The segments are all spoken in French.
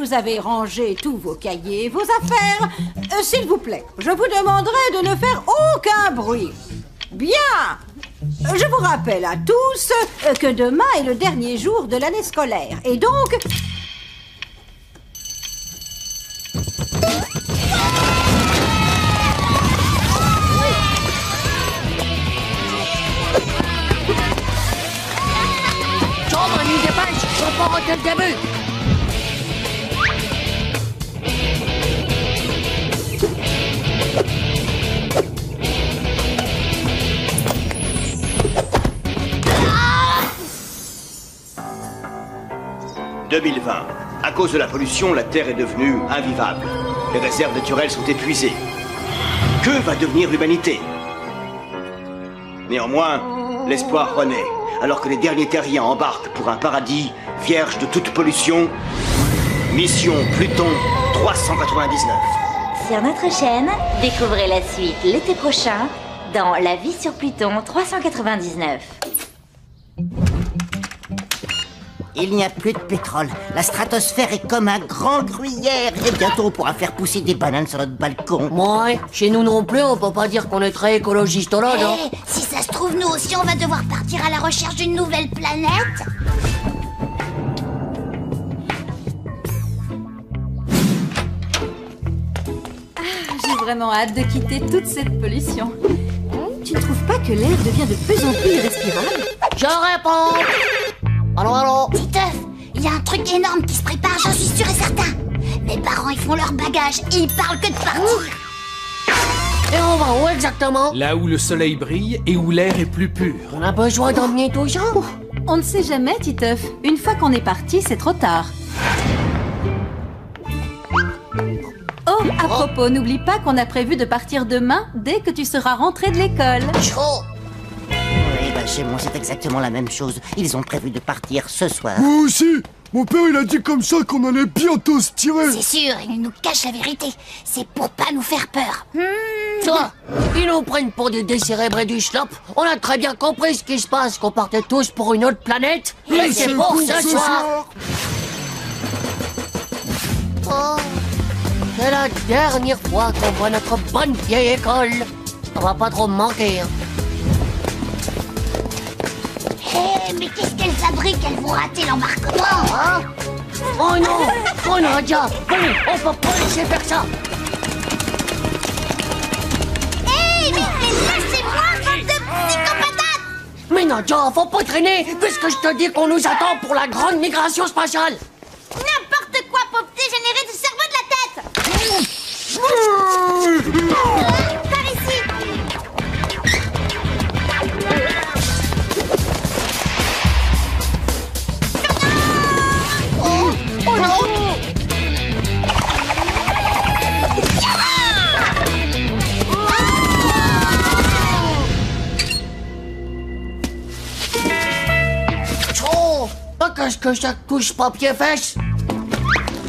vous avez rangé tous vos cahiers, vos affaires, s'il vous plaît, je vous demanderai de ne faire aucun bruit. Bien. Je vous rappelle à tous que demain est le dernier jour de l'année scolaire. Et donc... Je peux pas rater le début. « 2020. À cause de la pollution, la Terre est devenue invivable. Les réserves naturelles sont épuisées. Que va devenir l'humanité? Néanmoins, l'espoir renaît. Alors que les derniers terriens embarquent pour un paradis vierge de toute pollution. Mission Pluton 399. Sur notre chaîne, découvrez la suite l'été prochain dans La vie sur Pluton 399. Il n'y a plus de pétrole. La stratosphère est comme un grand gruyère. Et bientôt on pourra faire pousser des bananes sur notre balcon. Ouais, chez nous non plus, on peut pas dire qu'on est très écologiste là, non? Si ça se trouve, nous aussi, on va devoir partir à la recherche d'une nouvelle planète. J'ai vraiment hâte de quitter toute cette pollution. Tu ne trouves pas que l'air devient de plus en plus irrespirable? Je réponds. Allô? Titeuf, il y a un truc énorme qui se prépare, j'en suis sûr et certain. Mes parents, ils font leur bagage et ils parlent que de partir. Et on va où exactement? Là où le soleil brille et où l'air est plus pur. On a besoin d'emmener tout ça? On ne sait jamais, Titeuf. Une fois qu'on est parti, c'est trop tard. Oh, à propos, n'oublie pas qu'on a prévu de partir demain dès que tu seras rentré de l'école. Chaud. Oui, bah chez moi c'est exactement la même chose. Ils ont prévu de partir ce soir. Moi aussi. Mon père il a dit comme ça qu'on allait bientôt se tirer. C'est sûr, ils nous cachent la vérité. C'est pour pas nous faire peur. Toi, ils nous prennent pour des décérébrés du schlop. On a très bien compris ce qui se passe, qu'on partait tous pour une autre planète. Et c'est pour ce soir. Oh, c'est la dernière fois qu'on voit notre bonne vieille école. On va pas trop me manquer. Hein. Hé, mais qu'est-ce qu'elles fabriquent? Elles vont rater l'embarquement, hein? Oh non! Oh Nadia! On peut pas laisser faire ça! Hé, mais lâchez-moi, bande de psychopathes! Mais Nadia, faut pas traîner, puisque je te dis qu'on nous attend pour la grande migration spatiale! N'importe quoi pour dégénérer du cerveau de la tête! Par ici! Oh non! Oh! Qu'est-ce que ça touche papier-fesse?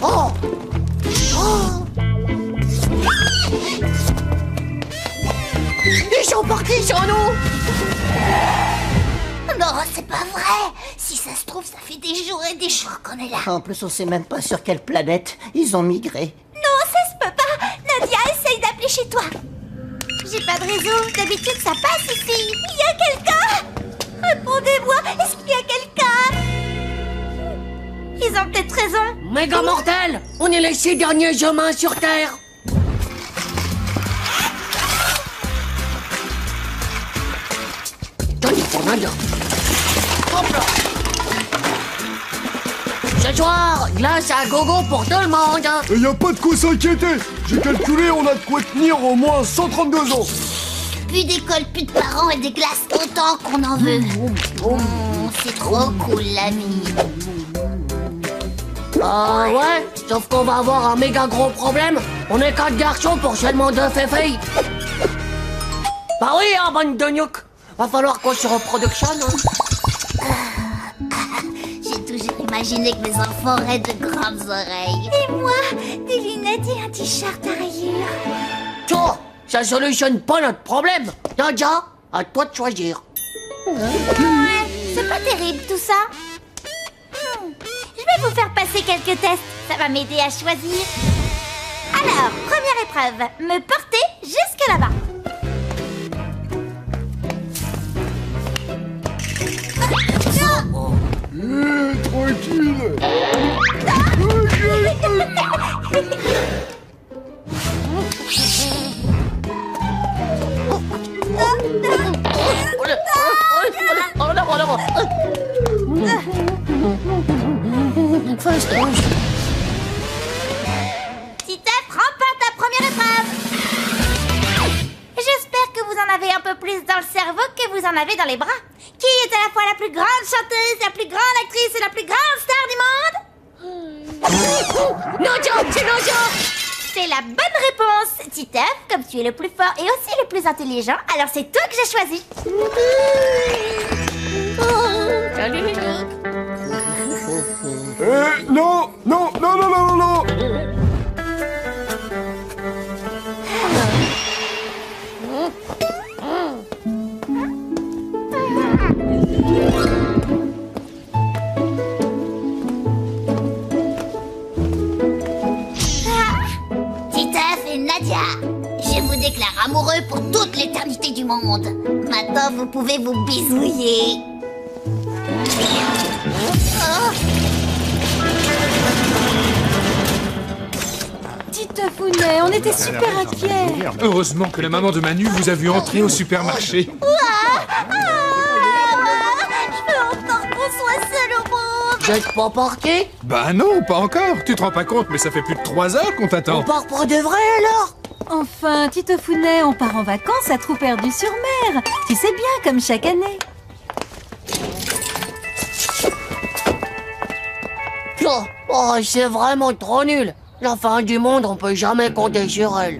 Oh! Oh! Ils sont partis sur nous! Non, c'est pas vrai! Si ça se trouve, ça fait des jours et des jours qu'on est là. En plus on sait même pas sur quelle planète ils ont migré. Non, ça se peut pas! Nadia, essaye d'appeler chez toi! J'ai pas de réseau, d'habitude ça passe ici! Il y a quelqu'un! Répondez-moi, est-ce qu'il y a quelqu'un? Ils ont peut-être raison! Méga mortel! On est les 6 derniers humains sur Terre! Tenez pour Nadia! Hop là! Ce soir, glace à gogo pour tout le monde! Et y a pas de quoi s'inquiéter. J'ai calculé, on a de quoi tenir au moins 132 ans. Plus d'école, plus de parents et des glaces autant qu'on en veut. C'est trop cool la vie. Ah ouais, sauf qu'on va avoir un méga gros problème. On est 4 garçons pour seulement 2 filles. Bah oui, hein, bande de nuques. Va falloir qu'on se reproduction, hein. J'ai toujours imaginé que mes enfants auraient de grandes oreilles. Et moi, des lunettes et un t-shirt à rayures. Toi, ça solutionne pas notre problème. Nadia, à toi de choisir. Ouais, c'est pas terrible tout ça. Je vais vous faire passer quelques tests. Ça va m'aider à choisir. Alors, première épreuve, me porter jusque là-bas. Tranquille. Titeuf remporte ta première épreuve. J'espère que vous en avez un peu plus dans le cerveau que vous en avez dans les bras. Qui est à la fois la plus grande chanteuse, la plus grande actrice et la plus grande star du monde? Nadia, c'est Nadia! C'est la bonne réponse, Titeuf. Comme tu es le plus fort et aussi le plus intelligent, alors c'est toi que j'ai choisi. Non, non, non, non, non, non. Titeuf et Nadia, je vous déclare amoureux pour toute l'éternité du monde. Maintenant, vous pouvez vous bisouiller. Titeufounet, on était super inquiets. Heureusement que la maman de Manu vous a vu entrer au supermarché. Je veux encore qu'on soit seul au monde. Vous êtes pas parqué? Bah non, pas encore. Tu te rends pas compte, mais ça fait plus de 3 heures qu'on On t'attend. part pour de vrai alors? Enfin, Titeufounet, on part en vacances à Trou-Perdu-sur-Mer. Tu sais bien, comme chaque année. Oh, c'est vraiment trop nul. La fin du monde, on peut jamais compter sur elle.